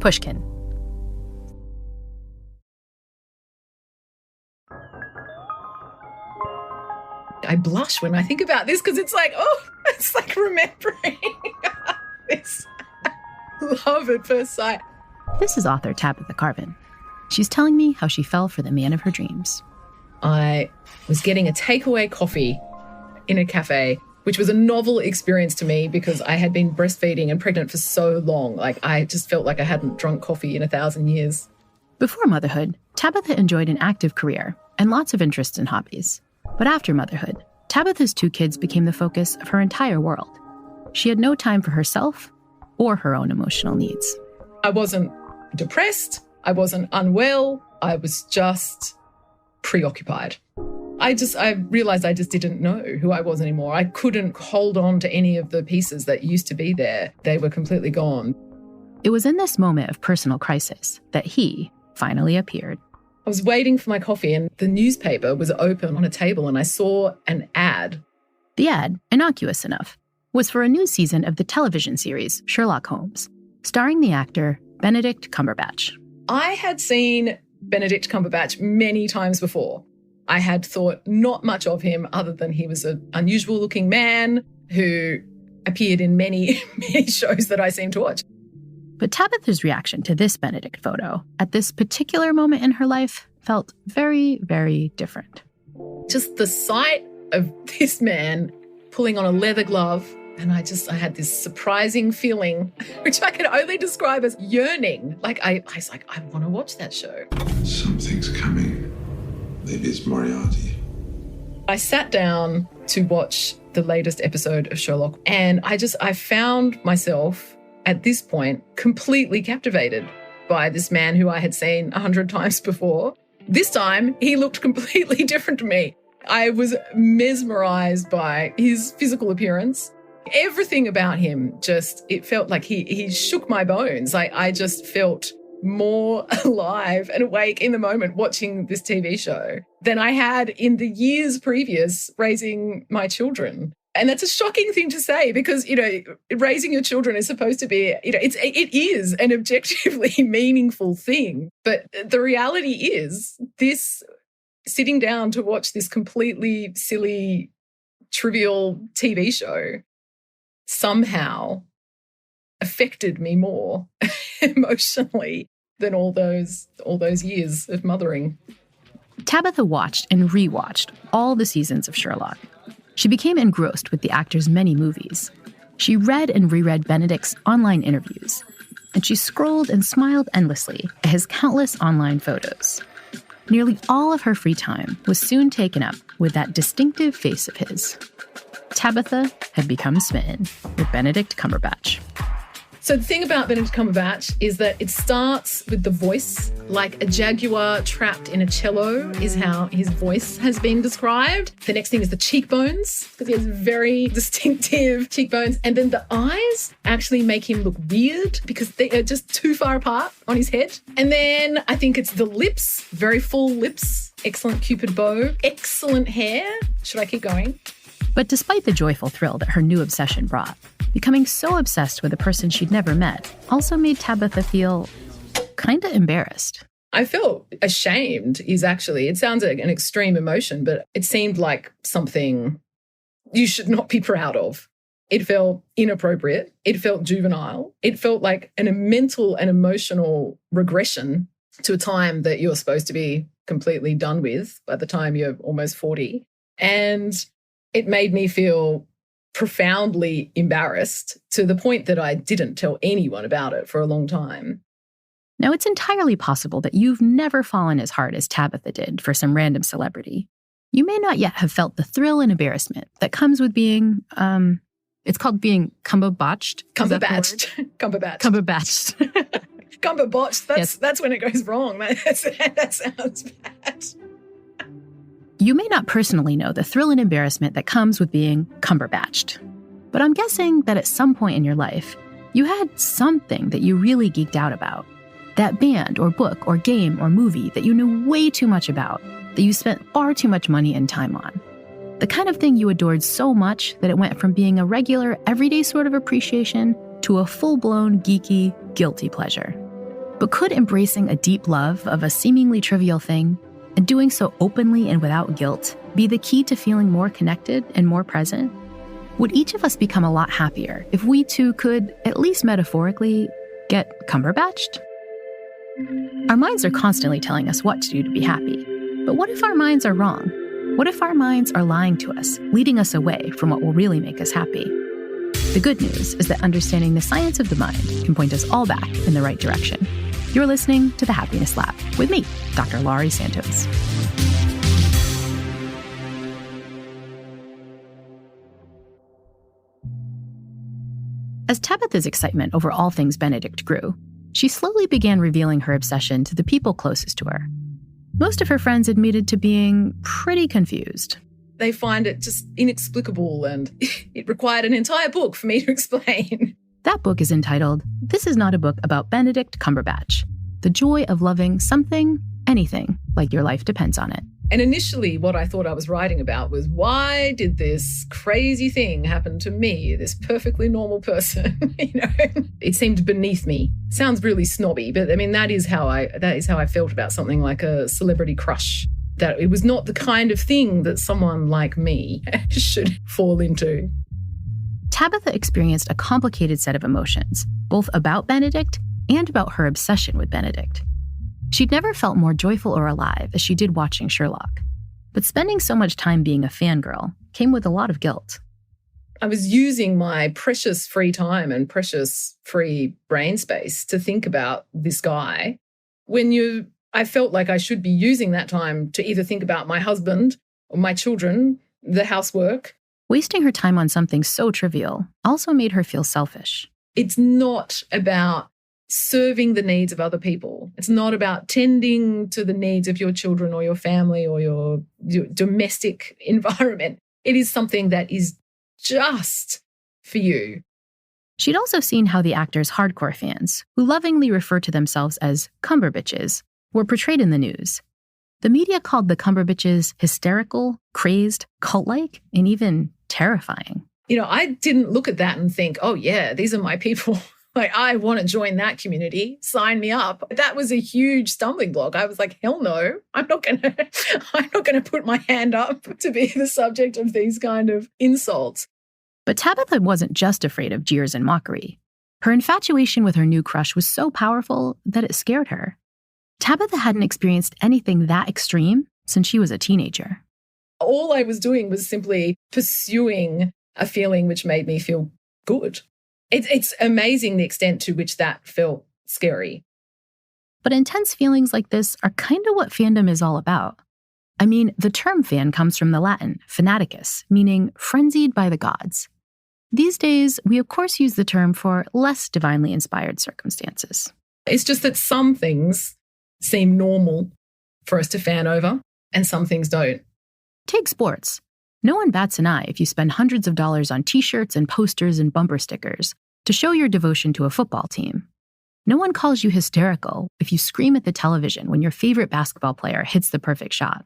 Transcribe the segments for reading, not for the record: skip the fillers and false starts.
Pushkin. I blush when I think about this because it's like remembering this love at first sight. This is author Tabitha Carvan. She's telling me how she fell for the man of her dreams. I was getting a takeaway coffee in a cafe, which was a novel experience to me because I had been breastfeeding and pregnant for so long. Like, I just felt like I hadn't drunk coffee in 1,000 years. Before motherhood, Tabitha enjoyed an active career and lots of interests and hobbies. But after motherhood, Tabitha's 2 kids became the focus of her entire world. She had no time for herself or her own emotional needs. I wasn't depressed. I wasn't unwell. I was just preoccupied. I realized I just didn't know who I was anymore. I couldn't hold on to any of the pieces that used to be there. They were completely gone. It was in this moment of personal crisis that he finally appeared. I was waiting for my coffee and the newspaper was open on a table and I saw an ad. The ad, innocuous enough, was for a new season of the television series Sherlock Holmes, starring the actor Benedict Cumberbatch. I had seen Benedict Cumberbatch many times before. I had thought not much of him other than he was an unusual-looking man who appeared in many, many shows that I seemed to watch. But Tabitha's reaction to this Benedict photo at this particular moment in her life felt very, very different. Just the sight of this man pulling on a leather glove, and I had this surprising feeling, which I can only describe as yearning. Like, I was like, I want to watch that show. Something's coming. Maybe it's Moriarty. I sat down to watch the latest episode of Sherlock, and I found myself at this point completely captivated by this man who I had seen 100 times before. This time, he looked completely different to me. I was mesmerized by his physical appearance. Everything about him it felt like he shook my bones. I just felt more alive and awake in the moment watching this TV show than I had in the years previous raising my children. And that's a shocking thing to say because, raising your children is supposed to be, it is an objectively meaningful thing. But the reality is this sitting down to watch this completely silly, trivial TV show somehow affected me more emotionally than all those years of mothering. Tabitha watched and rewatched all the seasons of Sherlock. She became engrossed with the actor's many movies. She read and reread Benedict's online interviews, and she scrolled and smiled endlessly at his countless online photos. Nearly all of her free time was soon taken up with that distinctive face of his. Tabitha had become smitten with Benedict Cumberbatch. So the thing about Benedict Cumberbatch is that it starts with the voice, like a jaguar trapped in a cello is how his voice has been described. The next thing is the cheekbones, because he has very distinctive cheekbones. And then the eyes actually make him look weird because they are just too far apart on his head. And then I think it's the lips, very full lips, excellent cupid bow, excellent hair. Should I keep going? But despite the joyful thrill that her new obsession brought, becoming so obsessed with a person she'd never met also made Tabitha feel kind of embarrassed. I felt ashamed it sounds like an extreme emotion, but it seemed like something you should not be proud of. It felt inappropriate. It felt juvenile. It felt like a mental and emotional regression to a time that you're supposed to be completely done with by the time you're almost 40. And it made me feel profoundly embarrassed to the point that I didn't tell anyone about it for a long time. Now, it's entirely possible that you've never fallen as hard as Tabitha did for some random celebrity. You may not yet have felt the thrill and embarrassment that comes with being, it's called being Cumberbatched. Cumberbatched. Cumberbotched. That's when it goes wrong. That sounds bad. You may not personally know the thrill and embarrassment that comes with being Cumberbatched, but I'm guessing that at some point in your life, you had something that you really geeked out about. That band or book or game or movie that you knew way too much about, that you spent far too much money and time on. The kind of thing you adored so much that it went from being a regular, everyday sort of appreciation to a full-blown, geeky, guilty pleasure. But could embracing a deep love of a seemingly trivial thing, and doing so openly and without guilt, be the key to feeling more connected and more present? Would each of us become a lot happier if we too could, at least metaphorically, get Cumberbatched? Our minds are constantly telling us what to do to be happy. But what if our minds are wrong? What if our minds are lying to us, leading us away from what will really make us happy? The good news is that understanding the science of the mind can point us all back in the right direction. You're listening to The Happiness Lab with me, Dr. Laurie Santos. As Tabitha's excitement over all things Benedict grew, she slowly began revealing her obsession to the people closest to her. Most of her friends admitted to being pretty confused. They find it just inexplicable, and it required an entire book for me to explain. That book is entitled, This Is Not a Book About Benedict Cumberbatch, The Joy of Loving Something, Anything, Like Your Life Depends on It. And initially what I thought I was writing about was, why did this crazy thing happen to me, this perfectly normal person? It seemed beneath me. Sounds really snobby, but I mean, that is how I felt about something like a celebrity crush. That it was not the kind of thing that someone like me should fall into. Tabitha experienced a complicated set of emotions, both about Benedict and about her obsession with Benedict. She'd never felt more joyful or alive as she did watching Sherlock. But spending so much time being a fangirl came with a lot of guilt. I was using my precious free time and precious free brain space to think about this guy. I felt like I should be using that time to either think about my husband or my children, the housework. Wasting her time on something so trivial also made her feel selfish. It's not about serving the needs of other people. It's not about tending to the needs of your children or your family or your domestic environment. It is something that is just for you. She'd also seen how the actor's hardcore fans, who lovingly refer to themselves as Cumberbitches, were portrayed in the news. The media called the Cumberbitches hysterical, crazed, cult-like, and even terrifying. I didn't look at that and think, oh yeah, these are my people. Like, I want to join that community. Sign me up. That was a huge stumbling block. I was like, hell no, I'm not going to put my hand up to be the subject of these kind of insults. But Tabitha wasn't just afraid of jeers and mockery. Her infatuation with her new crush was so powerful that it scared her. Tabitha hadn't experienced anything that extreme since she was a teenager. All I was doing was simply pursuing a feeling which made me feel good. It's amazing the extent to which that felt scary. But intense feelings like this are kind of what fandom is all about. I mean, the term fan comes from the Latin fanaticus, meaning frenzied by the gods. These days, we of course use the term for less divinely inspired circumstances. It's just that some things seem normal for us to fan over, and some things don't. Take sports. No one bats an eye if you spend hundreds of dollars on t-shirts and posters and bumper stickers to show your devotion to a football team. No one calls you hysterical if you scream at the television when your favorite basketball player hits the perfect shot,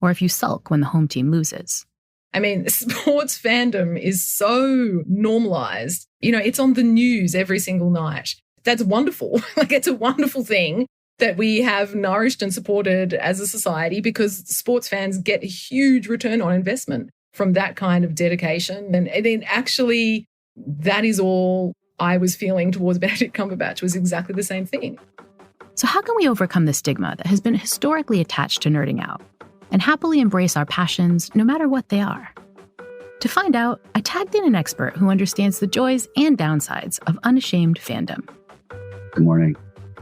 or if you sulk when the home team loses. I mean, sports fandom is so normalized. It's on the news every single night. That's wonderful. It's a wonderful thing that we have nourished and supported as a society, because sports fans get a huge return on investment from that kind of dedication. And then actually, that is all I was feeling towards Benedict Cumberbatch, was exactly the same thing. So how can we overcome the stigma that has been historically attached to nerding out and happily embrace our passions no matter what they are? To find out, I tagged in an expert who understands the joys and downsides of unashamed fandom. Good morning.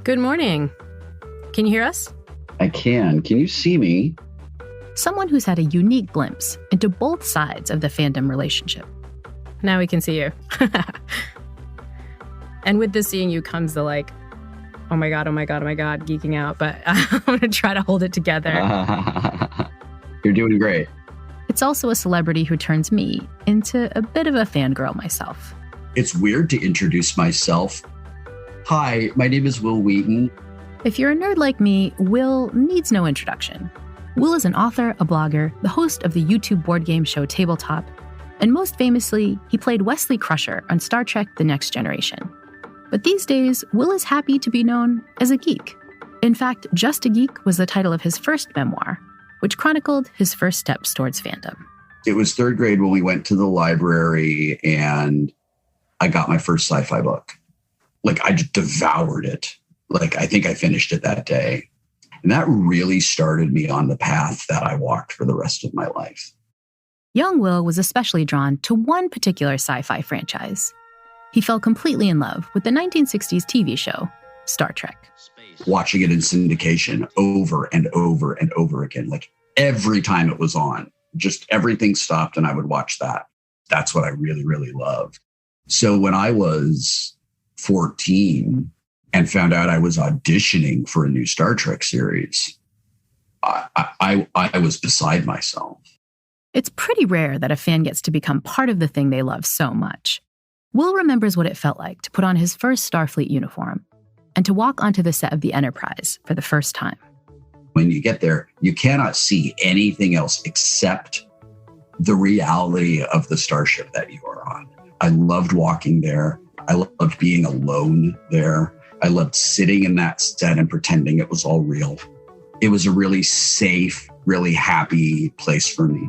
Good morning. Can you hear us? I can. Can you see me? Someone who's had a unique glimpse into both sides of the fandom relationship. Now we can see you. And with the seeing you comes the oh my God, geeking out. But I'm going to try to hold it together. You're doing great. It's also a celebrity who turns me into a bit of a fangirl myself. It's weird to introduce myself. Hi, my name is Wil Wheaton. If you're a nerd like me, Wil needs no introduction. Wil is an author, a blogger, the host of the YouTube board game show Tabletop, and most famously, he played Wesley Crusher on Star Trek The Next Generation. But these days, Wil is happy to be known as a geek. In fact, Just a Geek was the title of his first memoir, which chronicled his first steps towards fandom. It was third grade when we went to the library and I got my first sci-fi book. Like, I just devoured it. Like, I think I finished it that day. And that really started me on the path that I walked for the rest of my life. Young Wil was especially drawn to one particular sci-fi franchise. He fell completely in love with the 1960s TV show, Star Trek. Watching it in syndication over and over and over again, like every time it was on, just everything stopped and I would watch that. That's what I really, really loved. So when I was 14 and found out I was auditioning for a new Star Trek series, I was beside myself. It's pretty rare that a fan gets to become part of the thing they love so much. Wil remembers what it felt like to put on his first Starfleet uniform and to walk onto the set of the Enterprise for the first time. When you get there, you cannot see anything else except the reality of the starship that you are on. I loved walking there. I loved being alone there. I loved sitting in that set and pretending it was all real. It was a really safe, really happy place for me.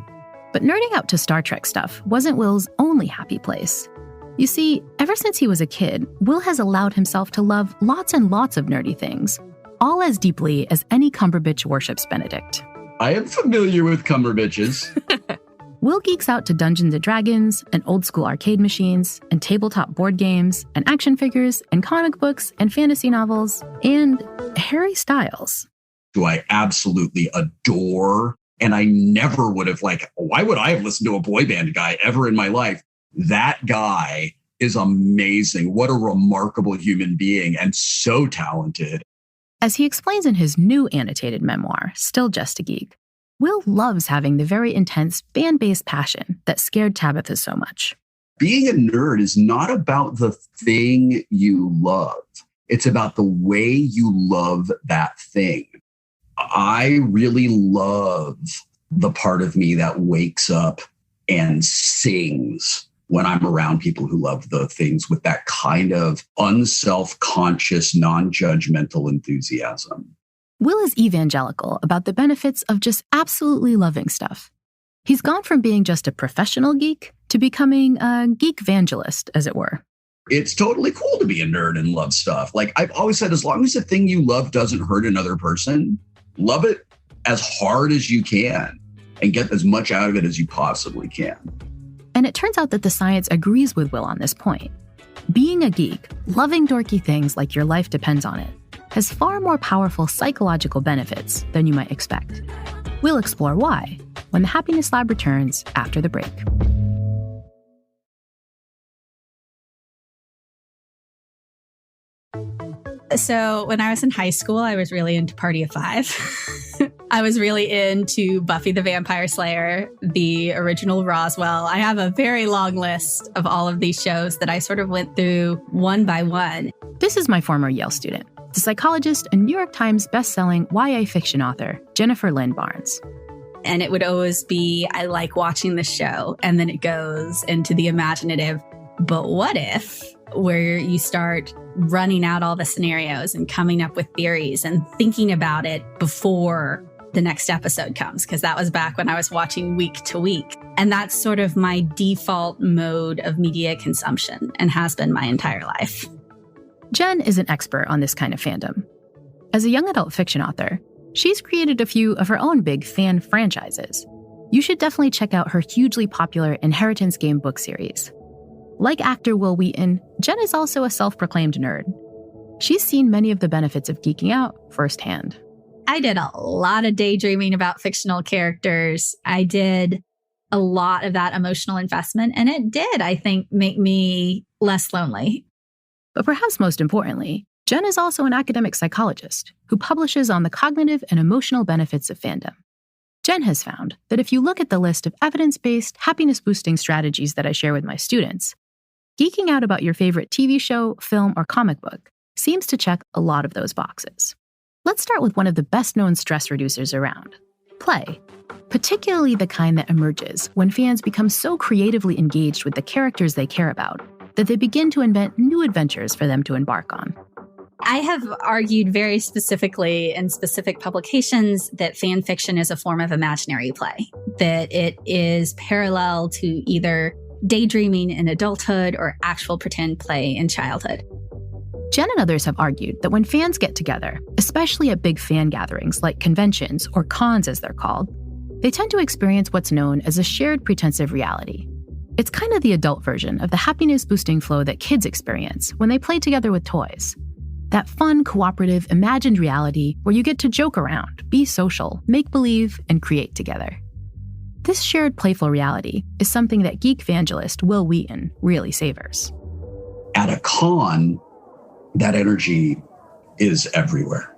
But nerding out to Star Trek stuff wasn't Wil's only happy place. You see, ever since he was a kid, Wil has allowed himself to love lots and lots of nerdy things, all as deeply as any Cumberbatch worships Benedict. I am familiar with Cumberbatches. Wil geeks out to Dungeons & Dragons, and old-school arcade machines, and tabletop board games, and action figures, and comic books, and fantasy novels, and Harry Styles. Who I absolutely adore, and I never would have, why would I have listened to a boy band guy ever in my life? That guy is amazing. What a remarkable human being and so talented. As he explains in his new annotated memoir, Still Just a Geek, Wil loves having the very intense fan-based passion that scared Tabitha so much. Being a nerd is not about the thing you love. It's about the way you love that thing. I really love the part of me that wakes up and sings when I'm around people who love the things with that kind of unself-conscious, non-judgmental enthusiasm. Wil is evangelical about the benefits of just absolutely loving stuff. He's gone from being just a professional geek to becoming a geek-vangelist, as it were. It's totally cool to be a nerd and love stuff. Like I've always said, as long as the thing you love doesn't hurt another person, love it as hard as you can and get as much out of it as you possibly can. And it turns out that the science agrees with Wil on this point. Being a geek, loving dorky things like your life depends on it, has far more powerful psychological benefits than you might expect. We'll explore why when the Happiness Lab returns after the break. So when I was in high school, I was really into Party of Five. I was really into Buffy the Vampire Slayer, the original Roswell. I have a very long list of all of these shows that I sort of went through one by one. This is my former Yale student, the psychologist and New York Times bestselling YA fiction author, Jennifer Lynn Barnes. And it would always be, I like watching the show. And then it goes into the imaginative, but what if, where you start running out all the scenarios and coming up with theories and thinking about it before the next episode comes, because that was back when I was watching week to week. And that's sort of my default mode of media consumption and has been my entire life. Jen is an expert on this kind of fandom. As a young adult fiction author, she's created a few of her own big fan franchises. You should definitely check out her hugely popular Inheritance Game book series. Like actor Wil Wheaton, Jen is also a self-proclaimed nerd. She's seen many of the benefits of geeking out firsthand. I did a lot of daydreaming about fictional characters. I did a lot of that emotional investment, and it did, I think, make me less lonely. But perhaps most importantly, Jen is also an academic psychologist who publishes on the cognitive and emotional benefits of fandom. Jen has found that if you look at the list of evidence-based, happiness-boosting strategies that I share with my students, geeking out about your favorite TV show, film, or comic book seems to check a lot of those boxes. Let's start with one of the best-known stress reducers around, play, particularly the kind that emerges when fans become so creatively engaged with the characters they care about that they begin to invent new adventures for them to embark on. I have argued very specifically in specific publications that fan fiction is a form of imaginary play, that it is parallel to either daydreaming in adulthood or actual pretend play in childhood. Jen and others have argued that when fans get together, especially at big fan gatherings like conventions or cons as they're called, they tend to experience what's known as a shared pretensive reality. It's kind of the adult version of the happiness-boosting flow that kids experience when they play together with toys. That fun, cooperative, imagined reality where you get to joke around, be social, make believe, and create together. This shared playful reality is something that geek-vangelist Wil Wheaton really savors. At a con, that energy is everywhere.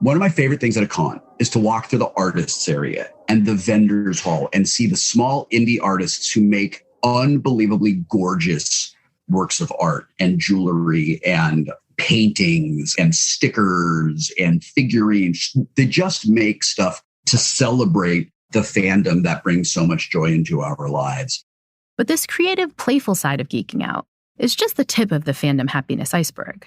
One of my favorite things at a con is to walk through the artists area and the vendors hall and see the small indie artists who make unbelievably gorgeous works of art and jewelry and paintings and stickers and figurines. They just make stuff to celebrate the fandom that brings so much joy into our lives. But this creative, playful side of geeking out is just the tip of the fandom happiness iceberg.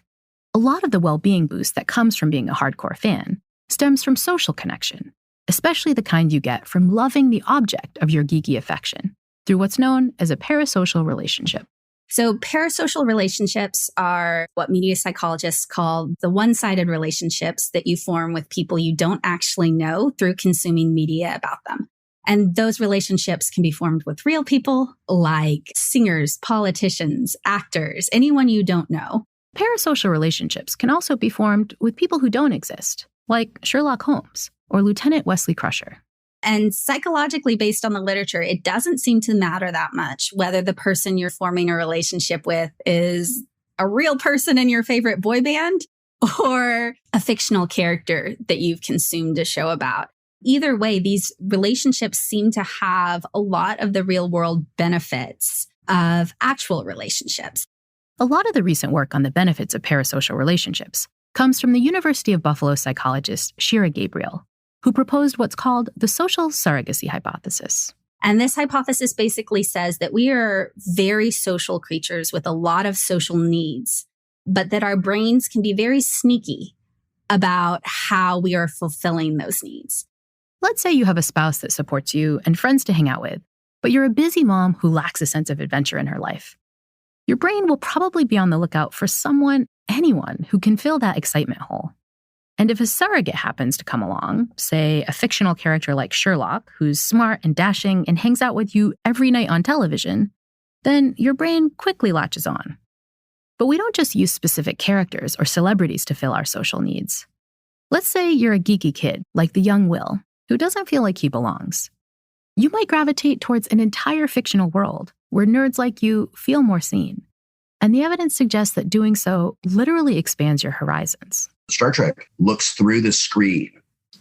A lot of the well-being boost that comes from being a hardcore fan stems from social connection, especially the kind you get from loving the object of your geeky affection through what's known as a parasocial relationship. So parasocial relationships are what media psychologists call the one-sided relationships that you form with people you don't actually know through consuming media about them. And those relationships can be formed with real people like singers, politicians, actors, anyone you don't know. Parasocial relationships can also be formed with people who don't exist, like Sherlock Holmes or Lieutenant Wesley Crusher. And psychologically, based on the literature, it doesn't seem to matter that much whether the person you're forming a relationship with is a real person in your favorite boy band or a fictional character that you've consumed a show about. Either way, these relationships seem to have a lot of the real world benefits of actual relationships. A lot of the recent work on the benefits of parasocial relationships comes from the University of Buffalo psychologist Shira Gabriel, who proposed what's called the social surrogacy hypothesis. And this hypothesis basically says that we are very social creatures with a lot of social needs, but that our brains can be very sneaky about how we are fulfilling those needs. Let's say you have a spouse that supports you and friends to hang out with, but you're a busy mom who lacks a sense of adventure in her life. Your brain will probably be on the lookout for someone, anyone, who can fill that excitement hole. And if a surrogate happens to come along, say a fictional character like Sherlock, who's smart and dashing and hangs out with you every night on television, then your brain quickly latches on. But we don't just use specific characters or celebrities to fill our social needs. Let's say you're a geeky kid, like the young Wil, who doesn't feel like he belongs. You might gravitate towards an entire fictional world where nerds like you feel more seen. And the evidence suggests that doing so literally expands your horizons. Star Trek looks through the screen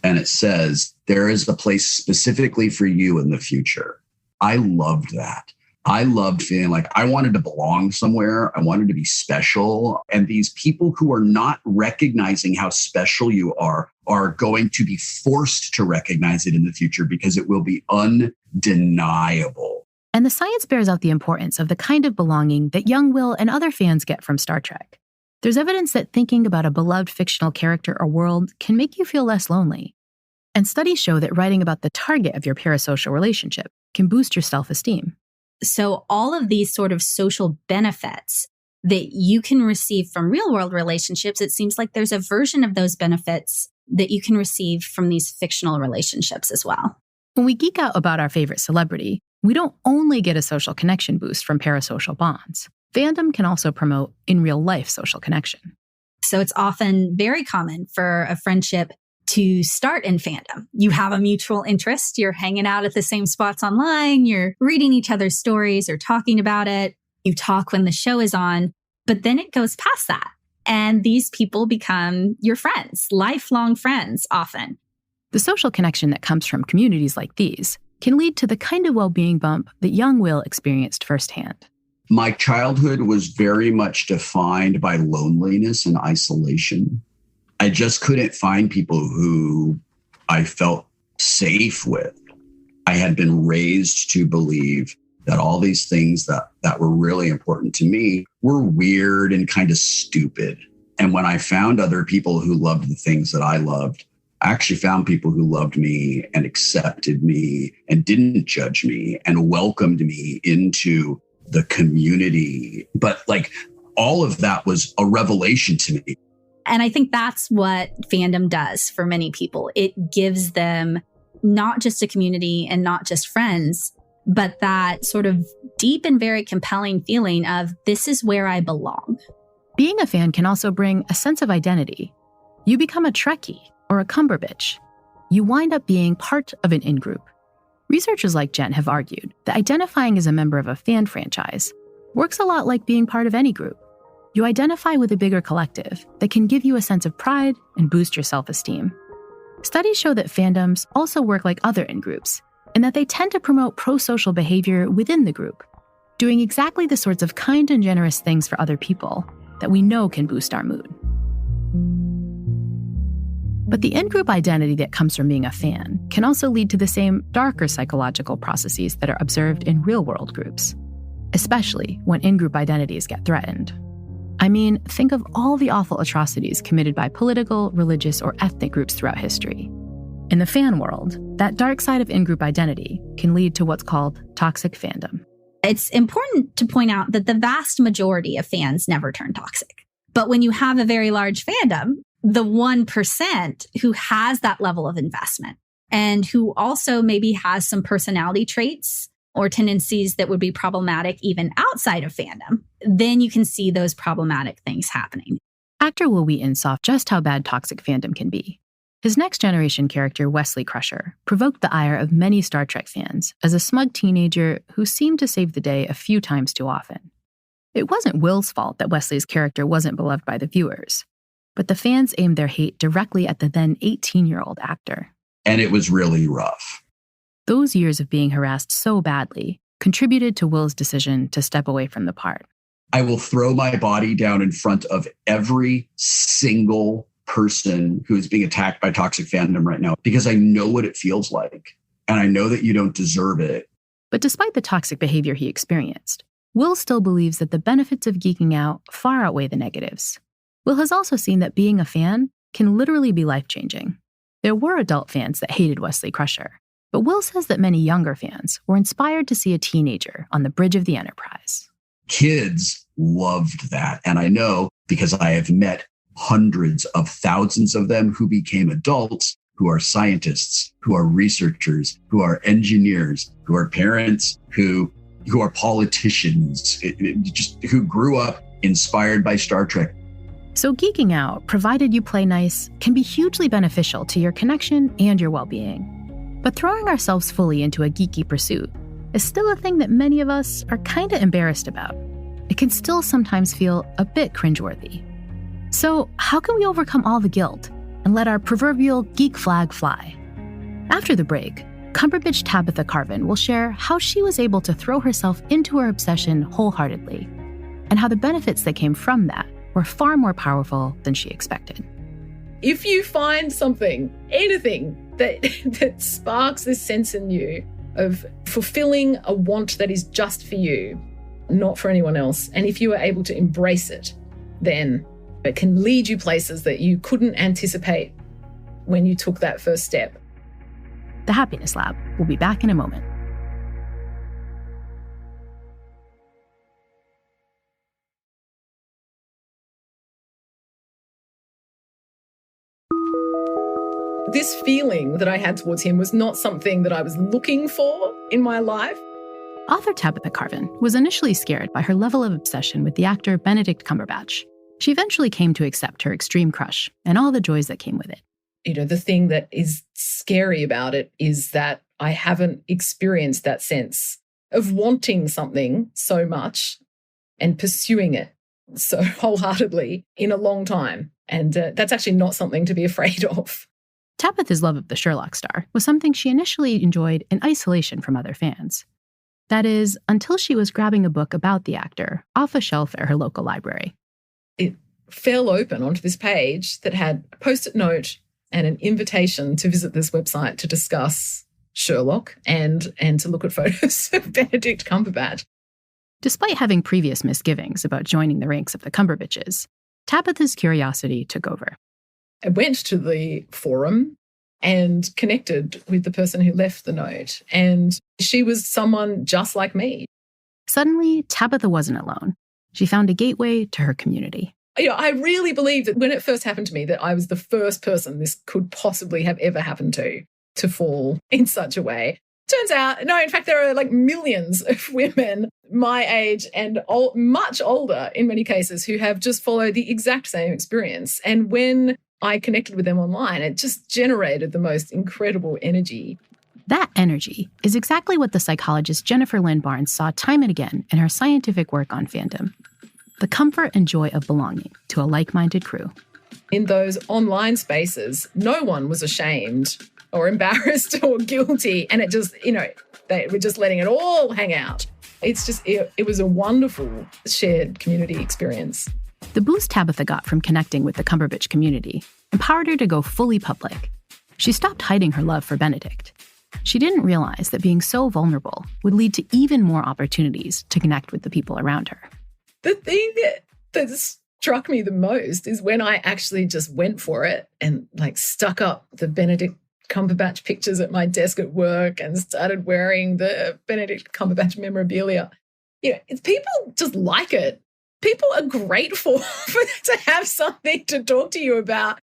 and it says, there is a place specifically for you in the future. I loved that. I loved feeling like I wanted to belong somewhere. I wanted to be special. And these people who are not recognizing how special you are going to be forced to recognize it in the future because it will be undeniable. And the science bears out the importance of the kind of belonging that young Wil and other fans get from Star Trek. There's evidence that thinking about a beloved fictional character or world can make you feel less lonely. And studies show that writing about the target of your parasocial relationship can boost your self-esteem. So all of these sort of social benefits that you can receive from real-world relationships, it seems like there's a version of those benefits that you can receive from these fictional relationships as well. When we geek out about our favorite celebrity, we don't only get a social connection boost from parasocial bonds. Fandom can also promote in real life social connection. So it's often very common for a friendship to start in fandom. You have a mutual interest. You're hanging out at the same spots online. You're reading each other's stories or talking about it. You talk when the show is on, but then it goes past that. And these people become your friends, lifelong friends often. The social connection that comes from communities like these can lead to the kind of well-being bump that young Wil experienced firsthand. My childhood was very much defined by loneliness and isolation. I just couldn't find people who I felt safe with. I had been raised to believe that all these things that were really important to me were weird and kind of stupid. And when I found other people who loved the things that I loved, I actually found people who loved me and accepted me and didn't judge me and welcomed me into the community. But like all of that was a revelation to me. And I think that's what fandom does for many people. It gives them not just a community and not just friends, but that sort of deep and very compelling feeling of this is where I belong. Being a fan can also bring a sense of identity. You become a Trekkie or a Cumberbatch. You wind up being part of an in-group. Researchers like Jen have argued that identifying as a member of a fan franchise works a lot like being part of any group. You identify with a bigger collective that can give you a sense of pride and boost your self-esteem. Studies show that fandoms also work like other in-groups, and that they tend to promote pro-social behavior within the group, doing exactly the sorts of kind and generous things for other people that we know can boost our mood. But the in-group identity that comes from being a fan can also lead to the same darker psychological processes that are observed in real-world groups, especially when in-group identities get threatened. I mean, think of all the awful atrocities committed by political, religious, or ethnic groups throughout history. In the fan world, that dark side of in-group identity can lead to what's called toxic fandom. It's important to point out that the vast majority of fans never turn toxic. But when you have a very large fandom, the 1% who has that level of investment and who also maybe has some personality traits or tendencies that would be problematic even outside of fandom, then you can see those problematic things happening. Actor Wil Wheaton saw just how bad toxic fandom can be. His Next Generation character, Wesley Crusher, provoked the ire of many Star Trek fans as a smug teenager who seemed to save the day a few times too often. It wasn't Will's fault that Wesley's character wasn't beloved by the viewers, but the fans aimed their hate directly at the then 18-year-old actor. And it was really rough. Those years of being harassed so badly contributed to Will's decision to step away from the part. I will throw my body down in front of every single person who is being attacked by toxic fandom right now because I know what it feels like. And I know that you don't deserve it. But despite the toxic behavior he experienced, Will still believes that the benefits of geeking out far outweigh the negatives. Will has also seen that being a fan can literally be life-changing. There were adult fans that hated Wesley Crusher, but Will says that many younger fans were inspired to see a teenager on the bridge of the Enterprise. Kids loved that. And I know because I have met hundreds of thousands of them who became adults, who are scientists, who are researchers, who are engineers, who are parents, who are politicians, just who grew up inspired by Star Trek. So geeking out, provided you play nice, can be hugely beneficial to your connection and your well-being. But throwing ourselves fully into a geeky pursuit is still a thing that many of us are kind of embarrassed about. It can still sometimes feel a bit cringeworthy. So how can we overcome all the guilt and let our proverbial geek flag fly? After the break, Cumberbatch Tabitha Carvan will share how she was able to throw herself into her obsession wholeheartedly, and how the benefits that came from that were far more powerful than she expected. If you find something, anything that sparks this sense in you of fulfilling a want that is just for you, not for anyone else, and if you are able to embrace it, then it can lead you places that you couldn't anticipate when you took that first step. The Happiness Lab will be back in a moment. This feeling that I had towards him was not something that I was looking for in my life. Author Tabitha Carvan was initially scared by her level of obsession with the actor Benedict Cumberbatch. She eventually came to accept her extreme crush and all the joys that came with it. You know, the thing that is scary about it is that I haven't experienced that sense of wanting something so much and pursuing it so wholeheartedly in a long time. And that's actually not something to be afraid of. Tabitha's love of the Sherlock star was something she initially enjoyed in isolation from other fans. That is, until she was grabbing a book about the actor off a shelf at her local library. It fell open onto this page that had a post-it note and an invitation to visit this website to discuss Sherlock and to look at photos of Benedict Cumberbatch. Despite having previous misgivings about joining the ranks of the Cumberbatches, Tabitha's curiosity took over. I went to the forum and connected with the person who left the note, and she was someone just like me. Suddenly, Tabitha wasn't alone. She found a gateway to her community. I really believe that when it first happened to me, that I was the first person this could possibly have ever happened to fall in such a way. Turns out, no, in fact, there are like millions of women my age and much older in many cases who have just followed the exact same experience. And when I connected with them online, it just generated the most incredible energy. That energy is exactly what the psychologist Jennifer Lynn Barnes saw time and again in her scientific work on Fandom. The comfort and joy of belonging to a like-minded crew. In those online spaces, no one was ashamed or embarrassed or guilty. And it just, they were just letting it all hang out. It's just, it was a wonderful shared community experience. The boost Tabitha got from connecting with the Cumberbatch community empowered her to go fully public. She stopped hiding her love for Benedict. She didn't realize that being so vulnerable would lead to even more opportunities to connect with the people around her. The thing that struck me the most is when I actually just went for it and like stuck up the Benedict Cumberbatch pictures at my desk at work and started wearing the Benedict Cumberbatch memorabilia. People just like it. People are grateful to have something to talk to you about.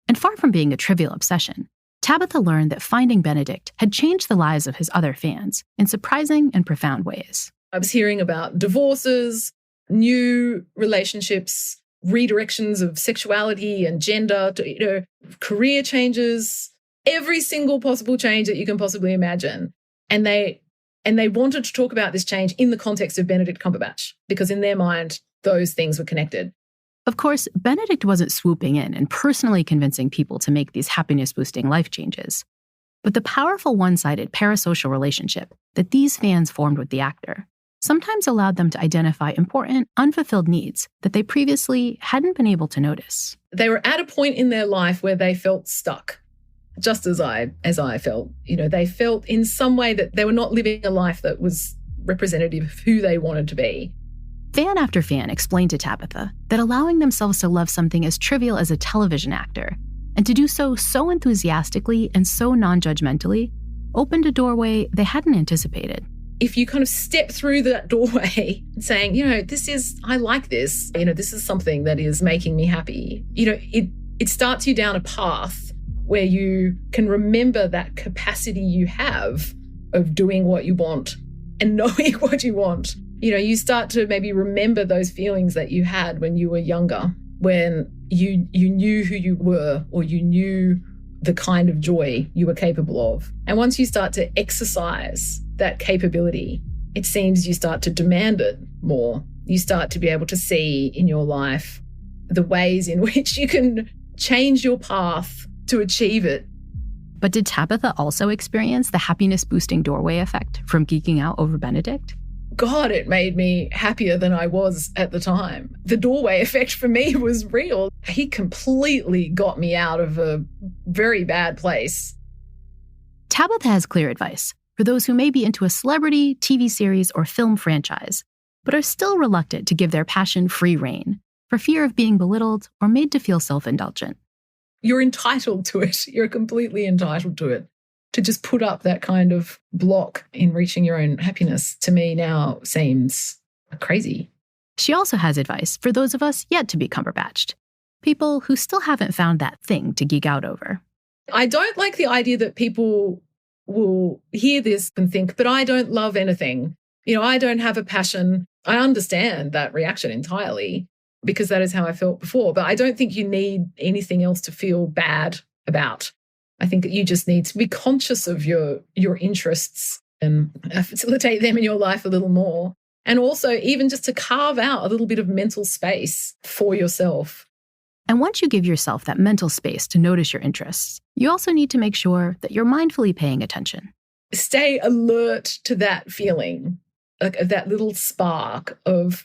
And far from being a trivial obsession, Tabitha learned that finding Benedict had changed the lives of his other fans in surprising and profound ways. I was hearing about divorces, new relationships, redirections of sexuality and gender, career changes, every single possible change that you can possibly imagine. And they wanted to talk about this change in the context of Benedict Cumberbatch, because in their mind, those things were connected. Of course, Benedict wasn't swooping in and personally convincing people to make these happiness-boosting life changes. But the powerful one-sided parasocial relationship that these fans formed with the actor sometimes allowed them to identify important, unfulfilled needs that they previously hadn't been able to notice. They were at a point in their life where they felt stuck, just as I felt. They felt in some way that they were not living a life that was representative of who they wanted to be. Fan after fan explained to Tabitha that allowing themselves to love something as trivial as a television actor, and to do so enthusiastically and so non-judgmentally, opened a doorway they hadn't anticipated. If you kind of step through that doorway saying, I like this, this is something that is making me happy, it starts you down a path where you can remember that capacity you have of doing what you want and knowing what you want. You start to maybe remember those feelings that you had when you were younger, when you knew who you were, or you knew the kind of joy you were capable of. And once you start to exercise that capability, it seems you start to demand it more. You start to be able to see in your life the ways in which you can change your path to achieve it. But did Tabitha also experience the happiness-boosting doorway effect from geeking out over Benedict? God, it made me happier than I was at the time. The doorway effect for me was real. He completely got me out of a very bad place. Tabitha has clear advice for those who may be into a celebrity, TV series, or film franchise, but are still reluctant to give their passion free rein for fear of being belittled or made to feel self-indulgent. You're entitled to it. You're completely entitled to it. To just put up that kind of block in reaching your own happiness, to me now seems crazy. She also has advice for those of us yet to be Cumberbatched, people who still haven't found that thing to geek out over. I don't like the idea that people will hear this and think, but I don't love anything. I don't have a passion. I understand that reaction entirely because that is how I felt before, but I don't think you need anything else to feel bad about. I think that you just need to be conscious of your interests and facilitate them in your life a little more. And also even just to carve out a little bit of mental space for yourself. And once you give yourself that mental space to notice your interests, you also need to make sure that you're mindfully paying attention. Stay alert to that feeling, like that little spark of,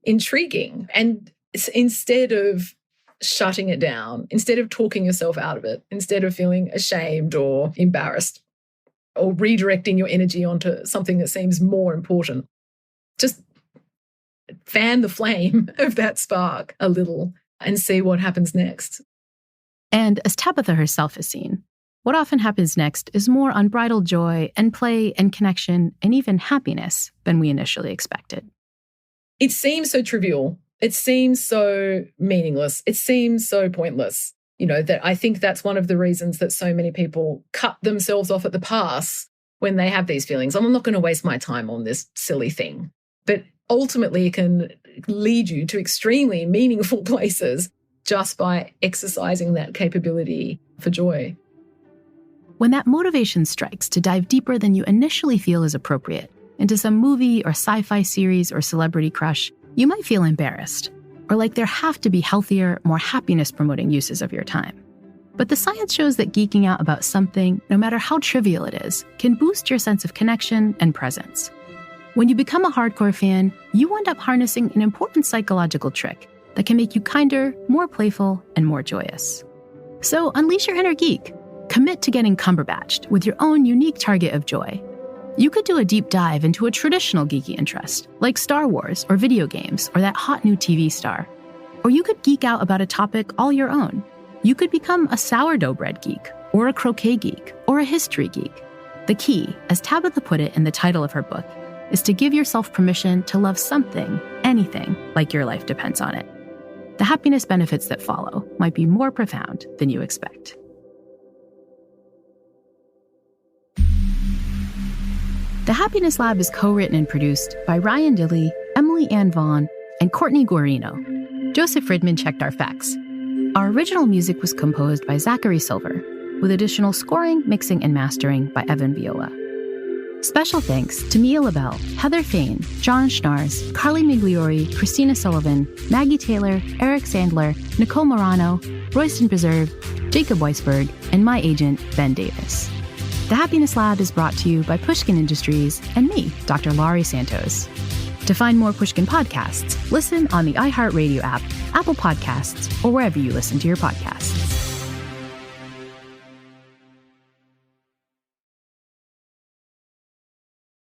intriguing. And instead of shutting it down, instead of talking yourself out of it, instead of feeling ashamed or embarrassed or redirecting your energy onto something that seems more important, just fan the flame of that spark a little and see what happens next. And as Tabitha herself has seen, what often happens next is more unbridled joy and play and connection and even happiness than we initially expected. It seems so trivial. It seems so meaningless. It seems so pointless. That I think that's one of the reasons that so many people cut themselves off at the pass when they have these feelings. I'm not going to waste my time on this silly thing. But ultimately, it can lead you to extremely meaningful places just by exercising that capability for joy. When that motivation strikes to dive deeper than you initially feel is appropriate into some movie or sci-fi series or celebrity crush, you might feel embarrassed, or like there have to be healthier, more happiness-promoting uses of your time. But the science shows that geeking out about something, no matter how trivial it is, can boost your sense of connection and presence. When you become a hardcore fan, you end up harnessing an important psychological trick that can make you kinder, more playful, and more joyous. So unleash your inner geek. Commit to getting Cumberbatched with your own unique target of joy. You could do a deep dive into a traditional geeky interest, like Star Wars or video games or that hot new TV star. Or you could geek out about a topic all your own. You could become a sourdough bread geek, or a croquet geek, or a history geek. The key, as Tabitha put it in the title of her book, is to give yourself permission to love something, anything, like your life depends on it. The happiness benefits that follow might be more profound than you expect. The Happiness Lab is co-written and produced by Ryan Dilley, Emily Ann Vaughn, and Courtney Guarino. Joseph Fridman checked our facts. Our original music was composed by Zachary Silver, with additional scoring, mixing, and mastering by Evan Viola. Special thanks to Mia LaBelle, Heather Fain, John Schnars, Carly Migliori, Christina Sullivan, Maggie Taylor, Eric Sandler, Nicole Morano, Royston Preserve, Jacob Weisberg, and my agent, Ben Davis. The Happiness Lab is brought to you by Pushkin Industries and me, Dr. Laurie Santos. To find more Pushkin podcasts, listen on the iHeartRadio app, Apple Podcasts, or wherever you listen to your podcasts.